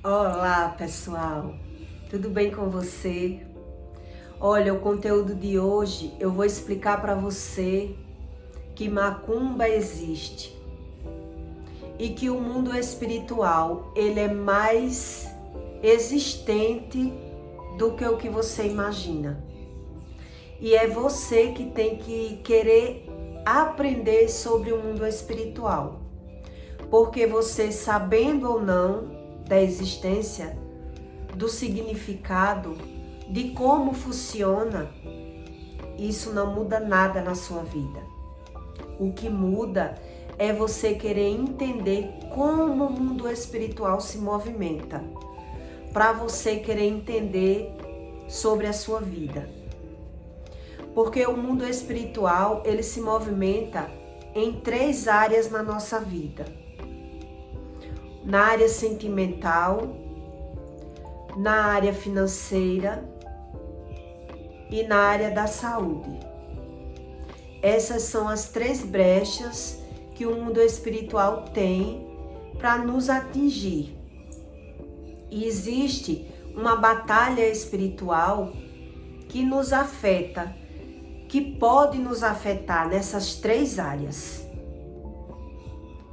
Olá, pessoal. Tudo bem com você? Olha, o conteúdo de hoje eu vou explicar para você que macumba existe e que o mundo espiritual ele é mais existente do que o que você imagina. E é você que tem que querer aprender sobre o mundo espiritual. Porque você, sabendo ou não da existência, do significado, de como funciona, isso não muda nada na sua vida. O que muda é você querer entender como o mundo espiritual se movimenta, para você querer entender sobre a sua vida. Porque o mundo espiritual, ele se movimenta em 3 áreas na nossa vida. Na área sentimental, na área financeira e na área da saúde. Essas são as 3 brechas que o mundo espiritual tem para nos atingir. E existe uma batalha espiritual que nos afeta, que pode nos afetar nessas 3 áreas.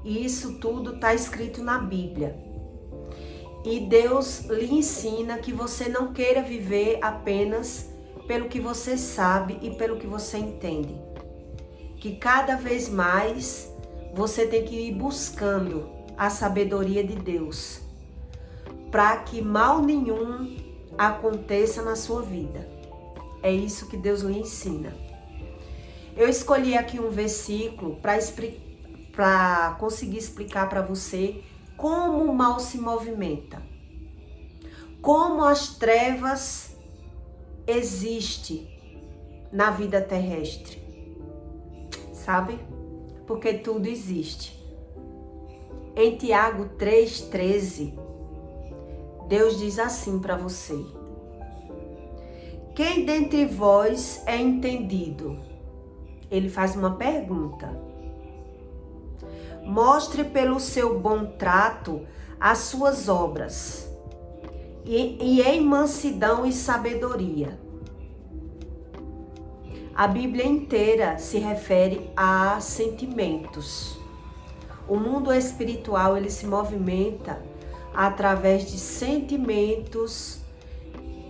E isso tudo está escrito na Bíblia. E Deus lhe ensina que você não queira viver apenas pelo que você sabe e pelo que você entende. Que cada vez mais você tem que ir buscando a sabedoria de Deus, para que mal nenhum aconteça na sua vida. É isso que Deus lhe ensina. Eu escolhi aqui um versículo para conseguir explicar para você como o mal se movimenta, como as trevas existem na vida terrestre, sabe? Porque tudo existe. Em Tiago 3,13, Deus diz assim para você: quem dentre vós é entendido? Ele faz uma pergunta. Mostre pelo seu bom trato as suas obras, e em mansidão e sabedoria. A Bíblia inteira se refere a sentimentos. O mundo espiritual ele se movimenta através de sentimentos,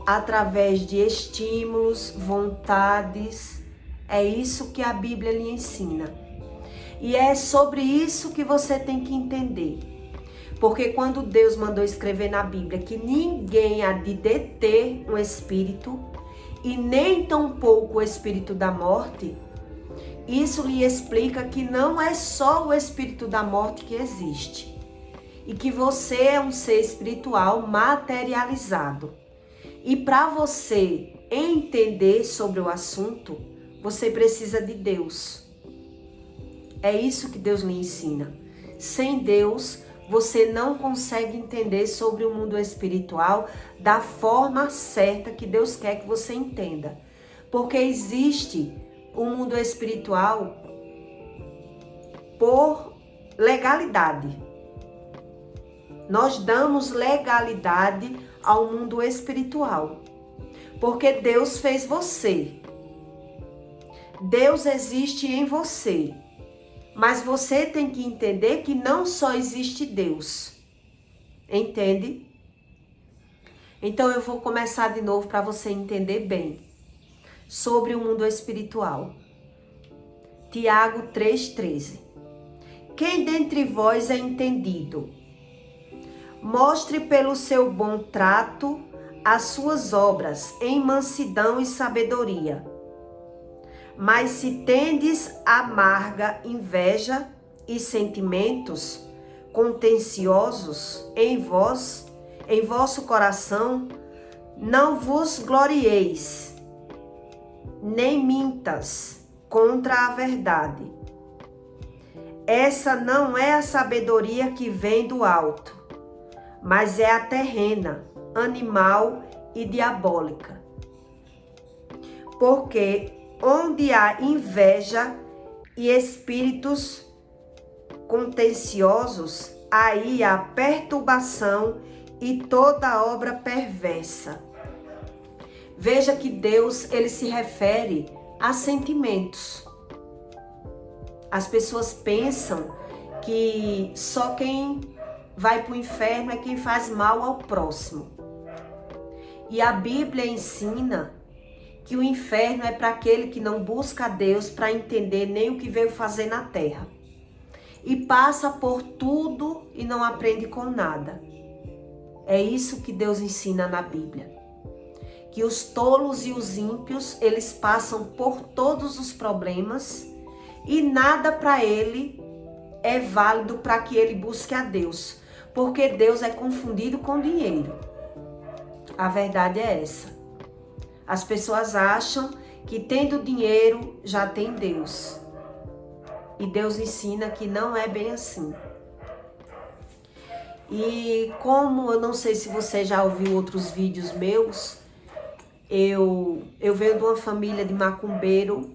através de estímulos, vontades. É isso que a Bíblia lhe ensina. E é sobre isso que você tem que entender. Porque quando Deus mandou escrever na Bíblia que ninguém há de deter um espírito, e nem tampouco o espírito da morte, isso lhe explica que não é só o espírito da morte que existe. E que você é um ser espiritual materializado. E para você entender sobre o assunto, você precisa de Deus. É isso que Deus lhe ensina. Sem Deus, você não consegue entender sobre o mundo espiritual da forma certa que Deus quer que você entenda. Porque existe o mundo espiritual por legalidade. Nós damos legalidade ao mundo espiritual. Porque Deus fez você. Deus existe em você. Mas você tem que entender que não só existe Deus. Entende? Então eu vou começar de novo para você entender bem sobre o mundo espiritual. Tiago 3,13. Quem dentre vós é entendido? Mostre pelo seu bom trato as suas obras em mansidão e sabedoria. Mas se tendes amarga inveja e sentimentos contenciosos em vosso coração, não vos glorieis, nem mintas contra a verdade. Essa não é a sabedoria que vem do alto, mas é a terrena, animal e diabólica. Porque onde há inveja e espíritos contenciosos, aí há perturbação e toda obra perversa. Veja que Deus, ele se refere a sentimentos. As pessoas pensam que só quem vai para o inferno é quem faz mal ao próximo. E a Bíblia ensina que o inferno é para aquele que não busca a Deus para entender nem o que veio fazer na terra. E passa por tudo e não aprende com nada. É isso que Deus ensina na Bíblia. Que os tolos e os ímpios, eles passam por todos os problemas e nada para ele é válido para que ele busque a Deus. Porque Deus é confundido com dinheiro. A verdade é essa. As pessoas acham que tendo dinheiro já tem Deus. E Deus ensina que não é bem assim. E como eu não sei se você já ouviu outros vídeos meus, eu venho de uma família de macumbeiro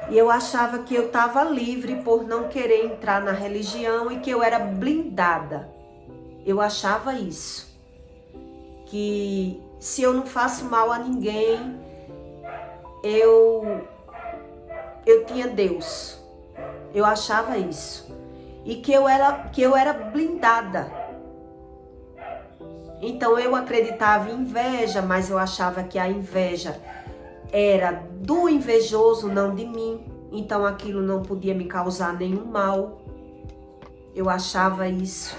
e eu achava que eu estava livre por não querer entrar na religião e que eu era blindada. Eu achava isso. Que se eu não faço mal a ninguém, eu tinha Deus. Eu achava isso. E que eu era blindada. Então eu acreditava em inveja, mas eu achava que a inveja era do invejoso, não de mim. Então aquilo não podia me causar nenhum mal. Eu achava isso.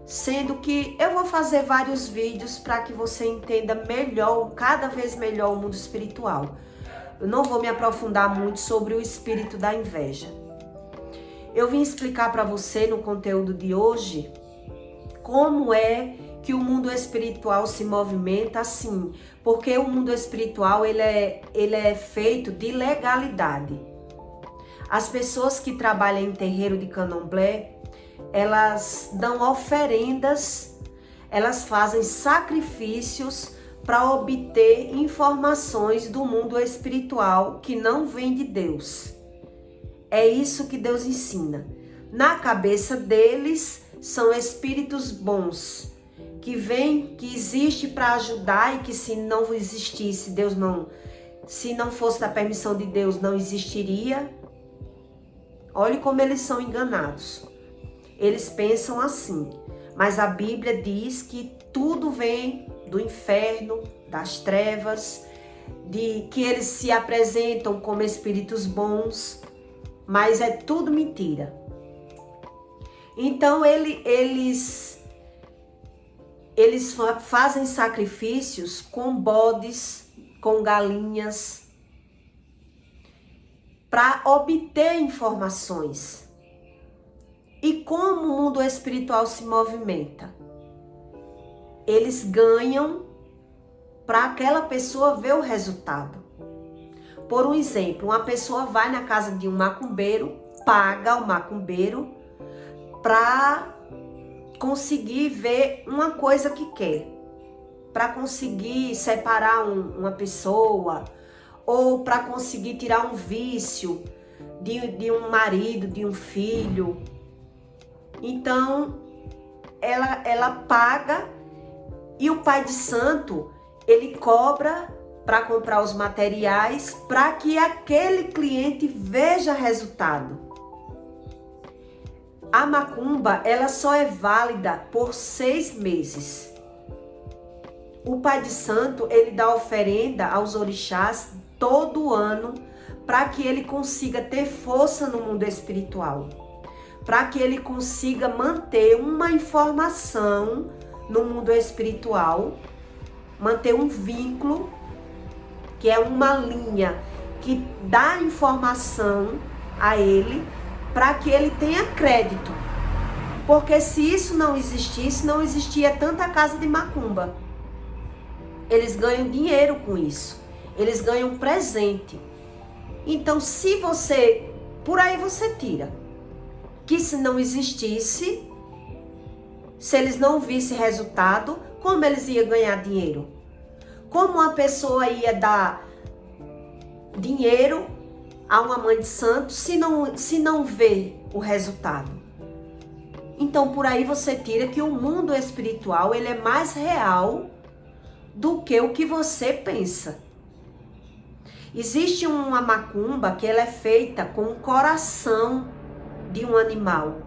Sendo que eu vou fazer vários vídeos para que você entenda melhor, cada vez melhor o mundo espiritual. Eu não vou me aprofundar muito sobre o espírito da inveja. Eu vim explicar para você no conteúdo de hoje como é que o mundo espiritual se movimenta assim. Porque o mundo espiritual ele é feito de legalidade. As pessoas que trabalham em terreiro de candomblé, elas dão oferendas, elas fazem sacrifícios para obter informações do mundo espiritual que não vem de Deus. É isso que Deus ensina. Na cabeça deles são espíritos bons, que vêm, que existe para ajudar e que se não existisse, se não fosse da permissão de Deus, não existiria. Olhe como eles são enganados. Eles pensam assim, mas a Bíblia diz que tudo vem do inferno, das trevas, de que eles se apresentam como espíritos bons, mas é tudo mentira. Então eles fazem sacrifícios com bodes, com galinhas, para obter informações. E como o mundo espiritual se movimenta? Eles ganham para aquela pessoa ver o resultado. Por um exemplo, uma pessoa vai na casa de um macumbeiro, paga o macumbeiro para conseguir ver uma coisa que quer. Para conseguir separar uma pessoa ou para conseguir tirar um vício de um marido, de um filho. Então, ela paga e o pai de santo, ele cobra para comprar os materiais para que aquele cliente veja resultado. A macumba, ela só é válida por 6 meses. O pai de santo, ele dá oferenda aos orixás todo ano para que ele consiga ter força no mundo espiritual. Para que ele consiga manter uma informação no mundo espiritual, manter um vínculo, que é uma linha que dá informação a ele, para que ele tenha crédito. Porque se isso não existisse, não existia tanta casa de macumba. Eles ganham dinheiro com isso, eles ganham presente. Então, se você, por aí você tira, que se não existisse, se eles não vissem resultado, como eles iam ganhar dinheiro? Como uma pessoa ia dar dinheiro a uma mãe de santo se não vê o resultado? Então por aí você tira que o mundo espiritual ele é mais real do que o que você pensa. Existe uma macumba que ela é feita com o coração de um animal.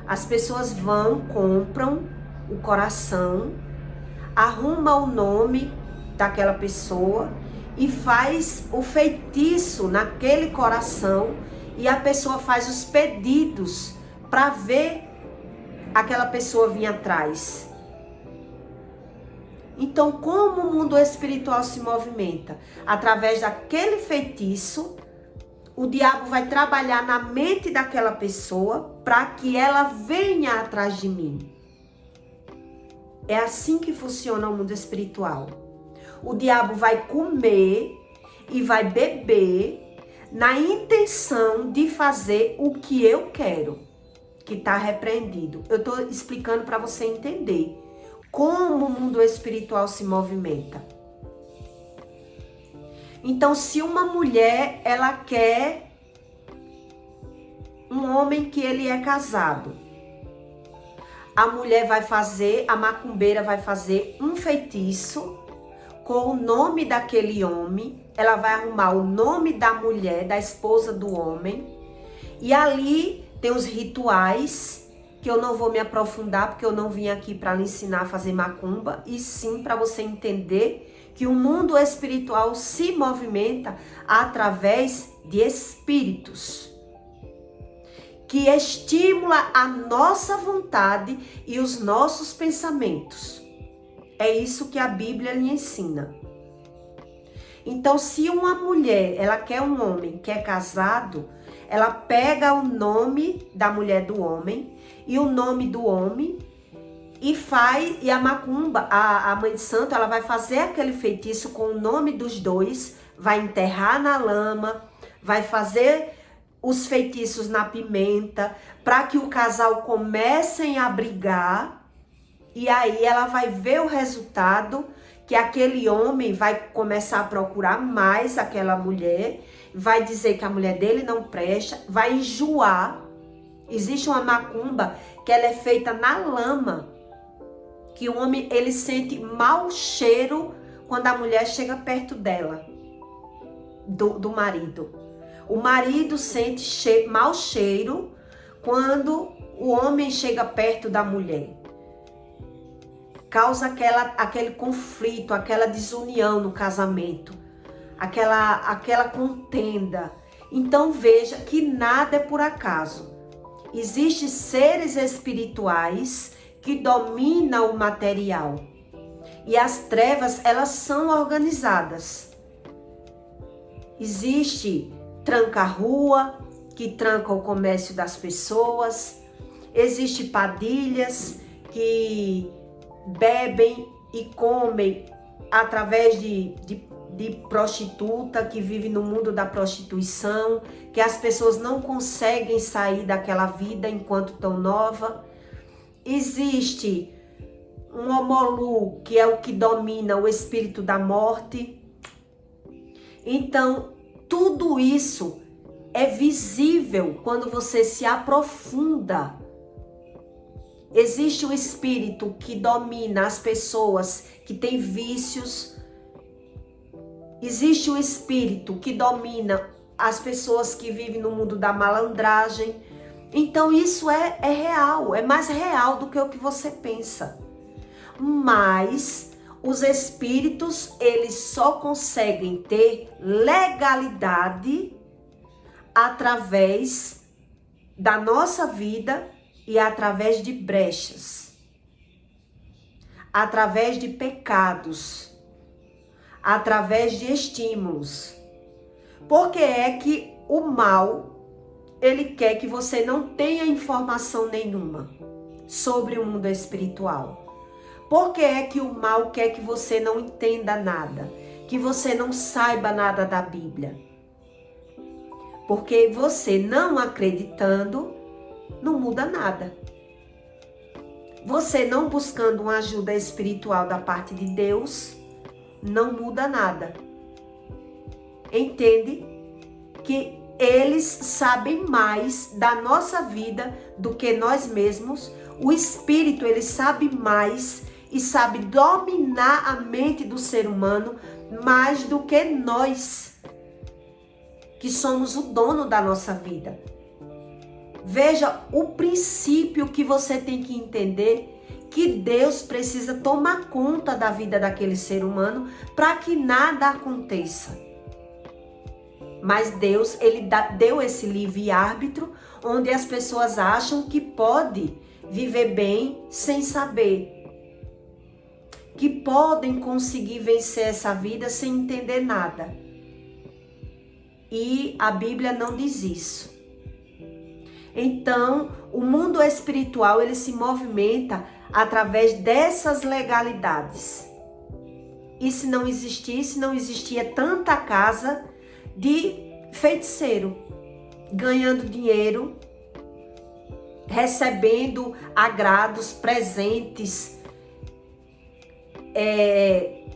As pessoas vão, compram o coração, arruma o nome daquela pessoa e faz o feitiço naquele coração e a pessoa faz os pedidos para ver aquela pessoa vir atrás. Então, como o mundo espiritual se movimenta? Através daquele feitiço, o diabo vai trabalhar na mente daquela pessoa para que ela venha atrás de mim. É assim que funciona o mundo espiritual. O diabo vai comer e vai beber na intenção de fazer o que eu quero, que está repreendido. Eu estou explicando para você entender como o mundo espiritual se movimenta. Então, se uma mulher, ela quer um homem que ele é casado, a mulher vai fazer, a macumbeira vai fazer um feitiço com o nome daquele homem, ela vai arrumar o nome da mulher, da esposa do homem, e ali tem os rituais que eu não vou me aprofundar, porque eu não vim aqui para lhe ensinar a fazer macumba, e sim para você entender que o mundo espiritual se movimenta através de espíritos, que estimula a nossa vontade e os nossos pensamentos. É isso que a Bíblia lhe ensina. Então, se uma mulher, ela quer um homem que é casado, ela pega o nome da mulher do homem e o nome do homem e a macumba, a mãe de santo, ela vai fazer aquele feitiço com o nome dos dois, vai enterrar na lama, vai fazer os feitiços na pimenta, para que o casal comecem a brigar, e aí ela vai ver o resultado, que aquele homem vai começar a procurar mais aquela mulher, vai dizer que a mulher dele não presta, vai enjoar. Existe uma macumba que ela é feita na lama, que o homem ele sente mau cheiro quando a mulher chega perto dela, do marido. O marido sente mau cheiro quando o homem chega perto da mulher. Causa aquele conflito, aquela desunião no casamento, aquela contenda. Então veja que nada é por acaso. Existem seres espirituais que dominam o material. E as trevas, elas são organizadas. Existe tranca-rua, que tranca o comércio das pessoas. Existe padilhas que bebem e comem através de prostituta, que vive no mundo da prostituição, que as pessoas não conseguem sair daquela vida enquanto estão nova. Existe um homolu, que é o que domina o espírito da morte. Então, tudo isso é visível quando você se aprofunda. Existe um espírito que domina as pessoas que têm vícios. Existe um espírito que domina as pessoas que vivem no mundo da malandragem. Então isso é real, é mais real do que o que você pensa. Mas os espíritos, eles só conseguem ter legalidade através da nossa vida e através de brechas, através de pecados, através de estímulos. Porque é que o mal, ele quer que você não tenha informação nenhuma sobre o mundo espiritual. Porque é que o mal quer que você não entenda nada, que você não saiba nada da Bíblia. Porque você não acreditando, não muda nada. Você não buscando uma ajuda espiritual da parte de Deus, não muda nada. Entende que eles sabem mais da nossa vida do que nós mesmos. O espírito, ele sabe mais e sabe dominar a mente do ser humano mais do que nós, que somos o dono da nossa vida. Veja o princípio que você tem que entender, que Deus precisa tomar conta da vida daquele ser humano para que nada aconteça. Mas Deus, ele deu esse livre-árbitro, onde as pessoas acham que pode viver bem sem saber, que podem conseguir vencer essa vida sem entender nada. E a Bíblia não diz isso. Então, o mundo espiritual, ele se movimenta através dessas legalidades. E se não existisse, não existia tanta casa de feiticeiro, ganhando dinheiro, recebendo agrados, presentes,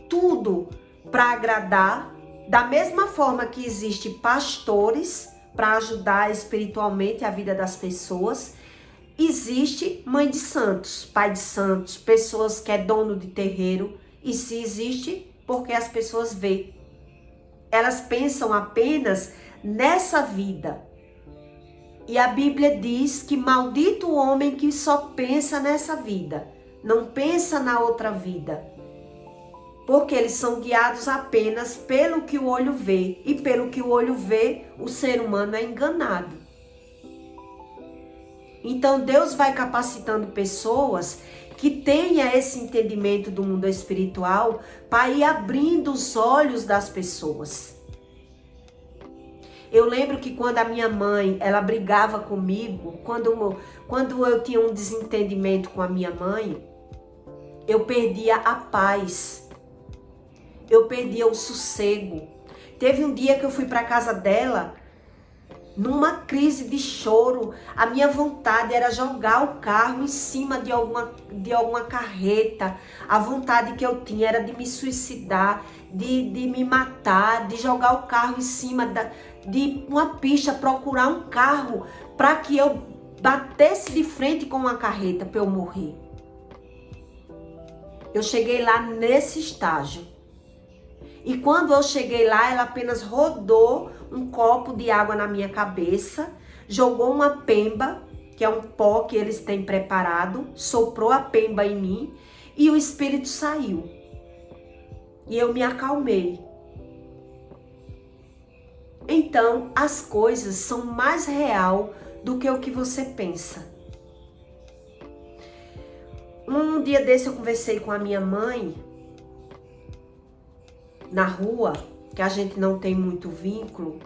tudo para agradar. Da mesma forma que existe pastores para ajudar espiritualmente a vida das pessoas, existe mãe de santos, pai de santos, pessoas que é dono de terreiro. E se existe, porque as pessoas veem. Elas pensam apenas nessa vida. E a Bíblia diz que maldito o homem que só pensa nessa vida, não pensa na outra vida. Porque eles são guiados apenas pelo que o olho vê. E pelo que o olho vê, o ser humano é enganado. Então Deus vai capacitando pessoas que tenham esse entendimento do mundo espiritual para ir abrindo os olhos das pessoas. Eu lembro que quando a minha mãe, ela brigava comigo, quando eu tinha um desentendimento com a minha mãe, eu perdia a paz. Eu perdia o sossego. Teve um dia que eu fui para a casa dela, numa crise de choro. A minha vontade era jogar o carro em cima de alguma carreta. A vontade que eu tinha era de me suicidar, de me matar, de jogar o carro em cima de uma pista, procurar um carro para que eu batesse de frente com uma carreta para eu morrer. Eu cheguei lá nesse estágio. E quando eu cheguei lá, ela apenas rodou um copo de água na minha cabeça, jogou uma pemba, que é um pó que eles têm preparado, soprou a pemba em mim e o espírito saiu. E eu me acalmei. Então, as coisas são mais real do que o que você pensa. Um dia desse eu conversei com a minha mãe na rua, que a gente não tem muito vínculo,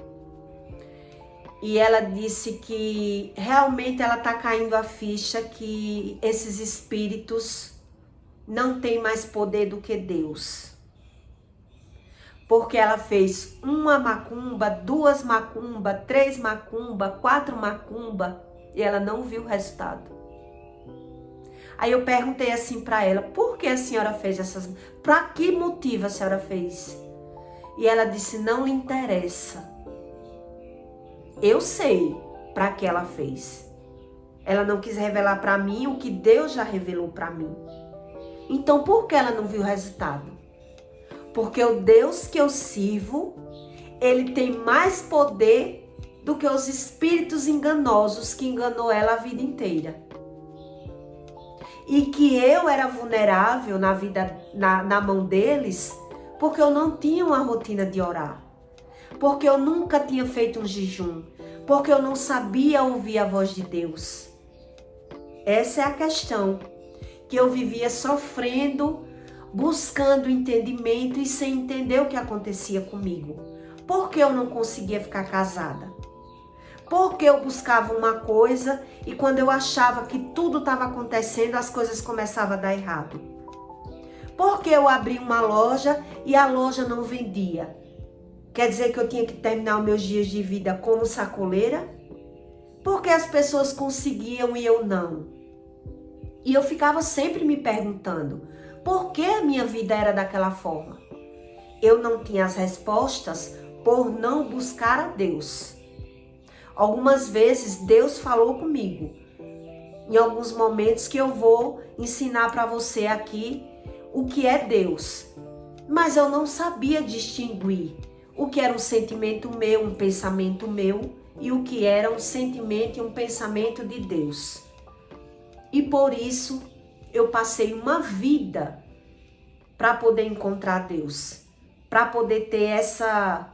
e ela disse que realmente ela tá caindo a ficha que esses espíritos não têm mais poder do que Deus. Porque ela fez uma macumba, 2 macumba, 3 macumba, 4 macumba, e ela não viu o resultado. Aí eu perguntei assim para ela, por que a senhora fez essas... Para que motivo a senhora fez? E ela disse, não lhe interessa. Eu sei para que ela fez. Ela não quis revelar para mim o que Deus já revelou para mim. Então por que ela não viu o resultado? Porque o Deus que eu sirvo, ele tem mais poder do que os espíritos enganosos que enganou ela a vida inteira. E que eu era vulnerável na mão deles, porque eu não tinha uma rotina de orar. Porque eu nunca tinha feito um jejum. Porque eu não sabia ouvir a voz de Deus. Essa é a questão. Que eu vivia sofrendo, buscando entendimento e sem entender o que acontecia comigo. Por que eu não conseguia ficar casada? Porque eu buscava uma coisa e quando eu achava que tudo estava acontecendo, as coisas começavam a dar errado. Porque eu abri uma loja e a loja não vendia. Quer dizer que eu tinha que terminar os meus dias de vida como sacoleira? Porque as pessoas conseguiam e eu não. E eu ficava sempre me perguntando, por que a minha vida era daquela forma? Eu não tinha as respostas por não buscar a Deus. Algumas vezes Deus falou comigo, em alguns momentos que eu vou ensinar para você aqui o que é Deus. Mas eu não sabia distinguir o que era um sentimento meu, um pensamento meu, e o que era um sentimento e um pensamento de Deus. E por isso eu passei uma vida para poder encontrar Deus, para poder ter essa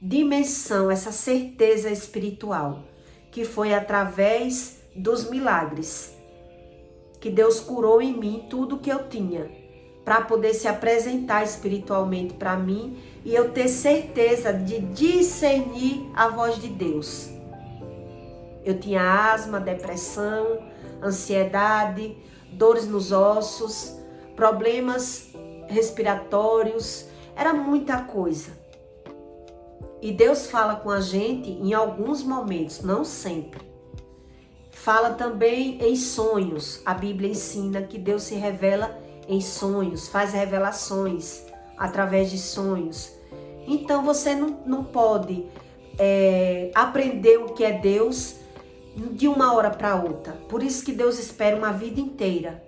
dimensão, essa certeza espiritual, que foi através dos milagres, que Deus curou em mim tudo que eu tinha, para poder se apresentar espiritualmente para mim e eu ter certeza de discernir a voz de Deus. Eu tinha asma, depressão, ansiedade, dores nos ossos, problemas respiratórios, era muita coisa. E Deus fala com a gente em alguns momentos, não sempre. Fala também em sonhos. A Bíblia ensina que Deus se revela em sonhos, faz revelações através de sonhos. Então você não pode aprender o que é Deus de uma hora para outra. Por isso que Deus espera uma vida inteira,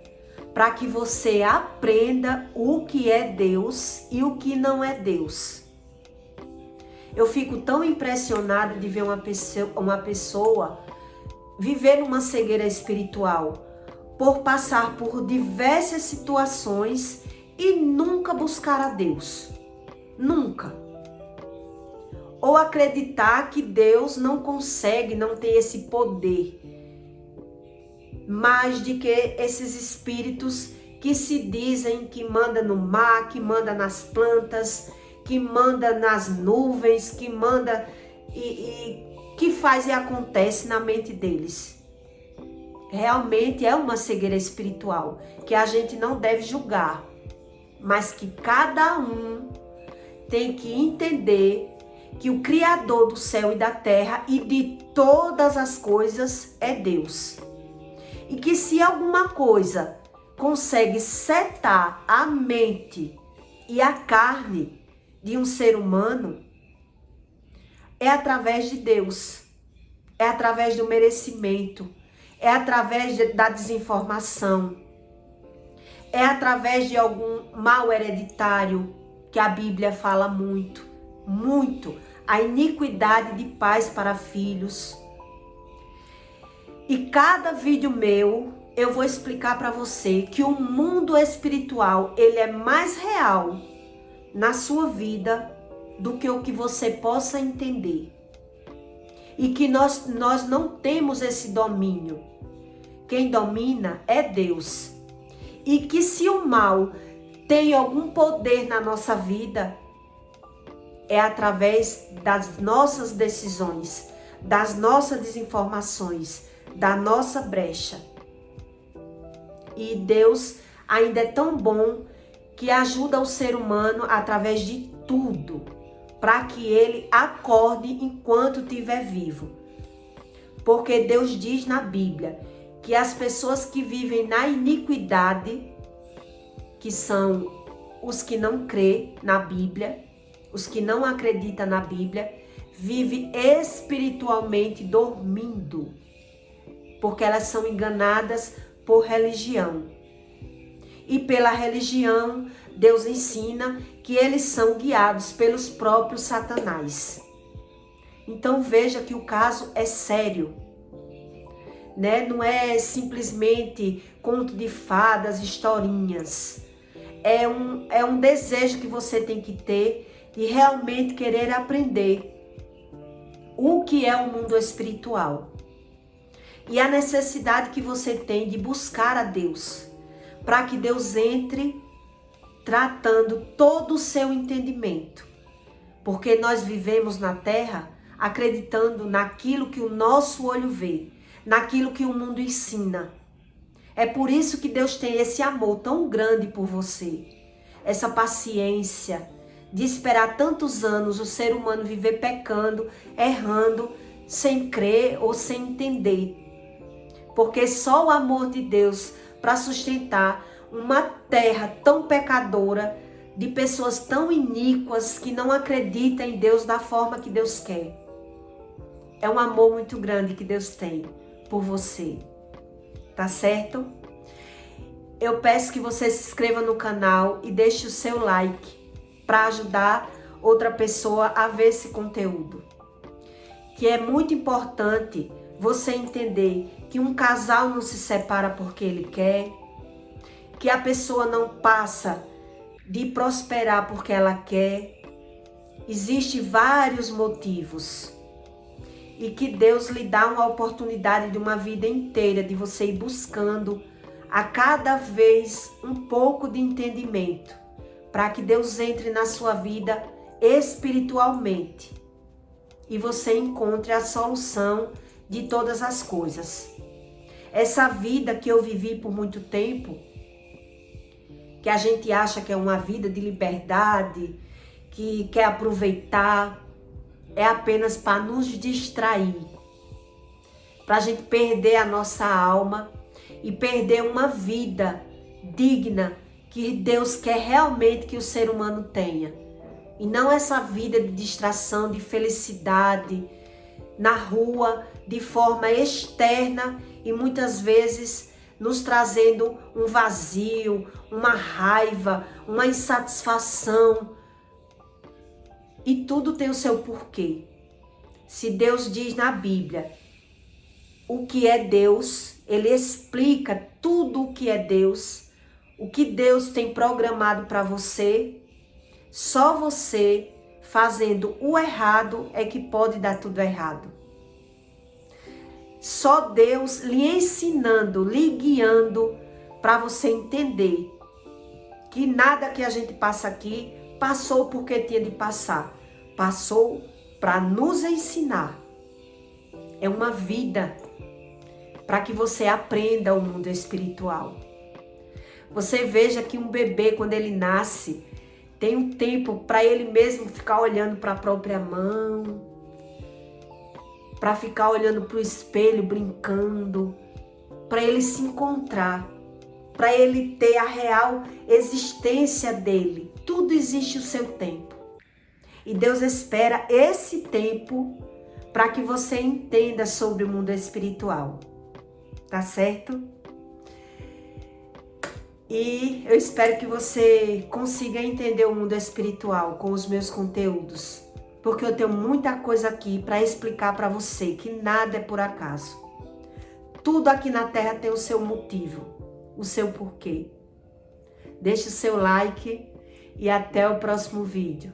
para que você aprenda o que é Deus e o que não é Deus. Eu fico tão impressionada de ver uma pessoa viver numa cegueira espiritual, por passar por diversas situações e nunca buscar a Deus. Nunca. Ou acreditar que Deus não consegue, não tem esse poder. Mais de que esses espíritos que se dizem que manda no mar, que manda nas plantas, que manda nas nuvens, que manda e que faz e acontece na mente deles. Realmente é uma cegueira espiritual que a gente não deve julgar, mas que cada um tem que entender que o Criador do céu e da terra e de todas as coisas é Deus. E que se alguma coisa consegue setar a mente e a carne de um ser humano, é através de Deus, é através do merecimento, é através da desinformação, é através de algum mal hereditário, que a Bíblia fala muito, muito, a iniquidade de pais para filhos. E cada vídeo meu, eu vou explicar para você que o mundo espiritual, ele é mais real na sua vida do que o que você possa entender. E que nós não temos esse domínio. Quem domina é Deus. E que se o mal tem algum poder na nossa vida, é através das nossas decisões, das nossas desinformações, da nossa brecha. E Deus ainda é tão bom que ajuda o ser humano através de tudo, para que ele acorde enquanto estiver vivo. Porque Deus diz na Bíblia que as pessoas que vivem na iniquidade, que são os que não crêem na Bíblia, os que não acreditam na Bíblia, vivem espiritualmente dormindo, porque elas são enganadas por religião. E pela religião, Deus ensina que eles são guiados pelos próprios Satanás. Então veja que o caso é sério, né? Não é simplesmente conto de fadas, historinhas. É um desejo que você tem que ter de realmente querer aprender o que é o mundo espiritual. E a necessidade que você tem de buscar a Deus, para que Deus entre tratando todo o seu entendimento. Porque nós vivemos na terra acreditando naquilo que o nosso olho vê, naquilo que o mundo ensina. É por isso que Deus tem esse amor tão grande por você, essa paciência de esperar tantos anos o ser humano viver pecando, errando, sem crer ou sem entender. Porque só o amor de Deus para sustentar uma terra tão pecadora, de pessoas tão iníquas que não acreditam em Deus da forma que Deus quer. É um amor muito grande que Deus tem por você. Tá certo? Eu peço que você se inscreva no canal e deixe o seu like para ajudar outra pessoa a ver esse conteúdo. Que é muito importante você entender que um casal não se separa porque ele quer, que a pessoa não passa de prosperar porque ela quer. Existem vários motivos. E que Deus lhe dá uma oportunidade de uma vida inteira de você ir buscando a cada vez um pouco de entendimento, para que Deus entre na sua vida espiritualmente e você encontre a solução de todas as coisas. Essa vida que eu vivi por muito tempo, que a gente acha que é uma vida de liberdade, que quer aproveitar, é apenas para nos distrair, para a gente perder a nossa alma e perder uma vida digna que Deus quer realmente que o ser humano tenha. E não essa vida de distração, de felicidade na rua, de forma externa e muitas vezes nos trazendo um vazio, uma raiva, uma insatisfação. E tudo tem o seu porquê. Se Deus diz na Bíblia o que é Deus, Ele explica tudo o que é Deus, o que Deus tem programado para você. Só você fazendo o errado é que pode dar tudo errado. Só Deus lhe ensinando, lhe guiando para você entender que nada que a gente passa aqui passou porque tinha de passar. Passou para nos ensinar. É uma vida para que você aprenda o mundo espiritual. Você veja que um bebê, quando ele nasce, tem um tempo para ele mesmo ficar olhando para a própria mão, para ficar olhando para o espelho, brincando, para ele se encontrar, para ele ter a real existência dele. Tudo existe o seu tempo. E Deus espera esse tempo para que você entenda sobre o mundo espiritual. Tá certo? E eu espero que você consiga entender o mundo espiritual com os meus conteúdos, porque eu tenho muita coisa aqui para explicar para você, que nada é por acaso. Tudo aqui na Terra tem o seu motivo, o seu porquê. Deixe o seu like e até o próximo vídeo.